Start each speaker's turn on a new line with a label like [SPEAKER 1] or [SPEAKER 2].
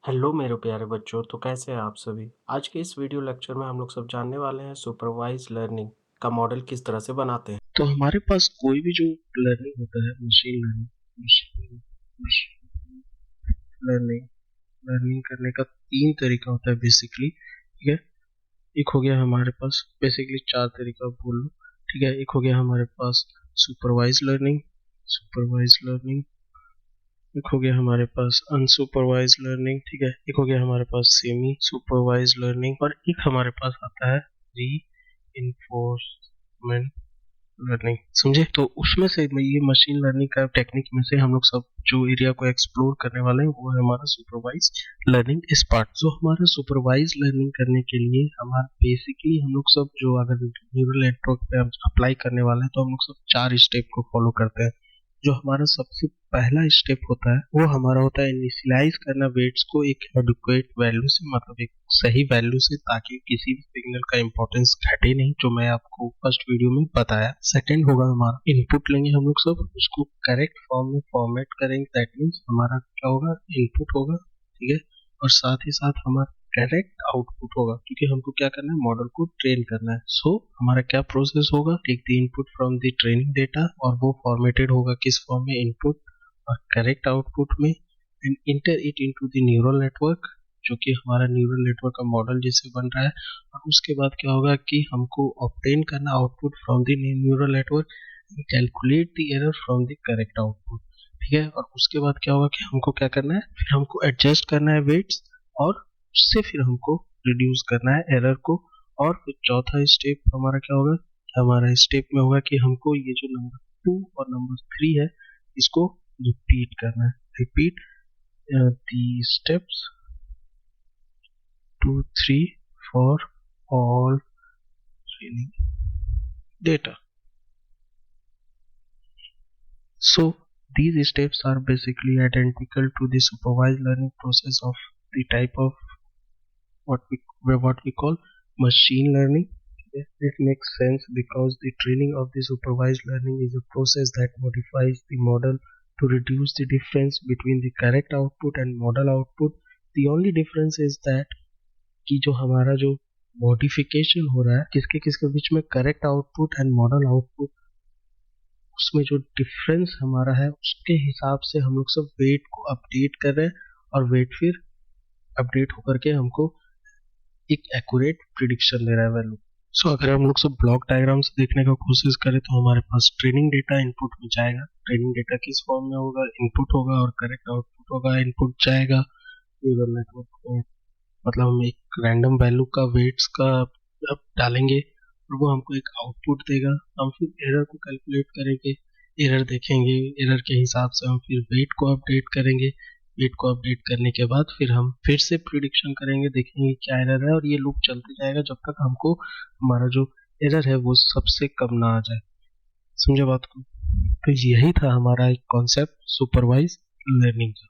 [SPEAKER 1] Hello मेरे प्यारे बच्चों, तो कैसे हैं आप सभी। आज के इस वीडियो लेक्चर में हम लोग सब जानने वाले हैं सुपरवाइज लर्निंग का मॉडल किस तरह से बनाते हैं।
[SPEAKER 2] तो हमारे पास कोई भी जो लर्निंग होता है, मशीन लर्निंग लर्निंग करने का तीन तरीका होता है बेसिकली। ठीक है, एक हो गया हमारे पास बेसिकली चार तरीका बोल लो। ठीक है, एक हो गया हमारे पास सुपरवाइज लर्निंग, एक हो गया हमारे पास अनसुपरवाइज लर्निंग। ठीक है, एक हो गया हमारे पास सेमी सुपरवाइज लर्निंग और एक हमारे पास आता है री इन्फोर्समेंट लर्निंग। समझे? तो उसमें से ये मशीन लर्निंग का टेक्निक में से हम लोग सब जो एरिया को एक्सप्लोर करने वाले हैं वो है हमारा सुपरवाइज लर्निंग इस पार्ट। जो हमारा सुपरवाइज लर्निंग करने के लिए हमारा बेसिकली हम लोग सब जो अगर न्यूरल नेटवर्क पे हम अप्लाई करने वाले हैं तो हम लोग सब चार स्टेप को फॉलो करते हैं। जो हमारा सबसे पहला स्टेप होता है वो हमारा होता है इनिशियलाइज करना वेट्स को एक एडुक्वेट वैल्यू से, मतलब एक सही वैल्यू से, ताकि किसी भी सिग्नल का इंपॉर्टेंस घटे नहीं, जो मैं आपको फर्स्ट वीडियो में बताया। सेकंड होगा हमारा इनपुट लेंगे हम लोग सब, उसको करेक्ट फॉर्म में फॉर्मेट करेंगे। दैट मीन्स हमारा क्या होगा, इनपुट होगा। ठीक है, और साथ ही साथ हमारा करेक्ट आउटपुट होगा, क्योंकि हमको क्या करना है, मॉडल को ट्रेन करना है। सो हमारा क्या प्रोसेस होगा, take the input from the training data, और वो फॉर्मेटेड होगा किस फॉर्म में, इनपुट और करेक्ट आउटपुट में, and enter it into the neural network, जो कि हमारा न्यूरल नेटवर्क का मॉडल जैसे बन रहा है। और उसके बाद क्या होगा कि हमको ऑब्टेन करना output from the neural network and calculate the error from the correct output. ठीक है, और उसके बाद क्या होगा कि हमको क्या करना है, फिर हमको एडजस्ट करना है वेट्स, और उससे फिर हमको रिड्यूस करना है एरर को। और फिर चौथा स्टेप हमारा क्या होगा, हमारा स्टेप में होगा कि हमको ये जो नंबर 2 और नंबर 3 है इसको रिपीट करना है। Repeat the steps 2 3 for all training data. So these steps are basically identical to the supervised learning process of the type of what we call machine learning. It makes sense because the training of the supervised learning is a process that modifies the model to reduce the difference between the correct output and model output. The only difference is that कि जो हमारा जो modification हो रहा है किसके किसके बीच में, correct output and model output, उसमें जो डिफरेंस हमारा है उसके हिसाब से हम लोग सब वेट को अपडेट कर रहे हैं, और वेट फिर अपडेट होकर के हमको एक एक्यूरेट प्रिडिक्शन दे रहा है वैल्यू। सो अगर हम लोग सब ब्लॉक डायग्राम से देखने का कोशिश करें तो हमारे पास ट्रेनिंग डेटा इनपुट में जाएगा। ट्रेनिंग डेटा किस फॉर्म में होगा, इनपुट होगा, और करेक्ट आउटपुट होगा। इनपुट जाएगा न्यूरल नेटवर्क में, मतलब हम एक रैंडम वैल्यू का वेट्स का अब डालेंगे और वो हमको एक आउटपुट देगा। हम फिर एरर को कैलकुलेट करेंगे, एरर देखेंगे, एरर के हिसाब से हम फिर वेट को अपडेट करेंगे। वेट को अपडेट करने के बाद फिर हम फिर से प्रिडिक्शन करेंगे, देखेंगे क्या एरर है, और ये लूप चलते जाएगा जब तक हमको हमारा जो एरर है वो सबसे कम ना आ जाए। समझे बात को? तो यही था हमारा एक कॉन्सेप्ट सुपरवाइज लर्निंग का।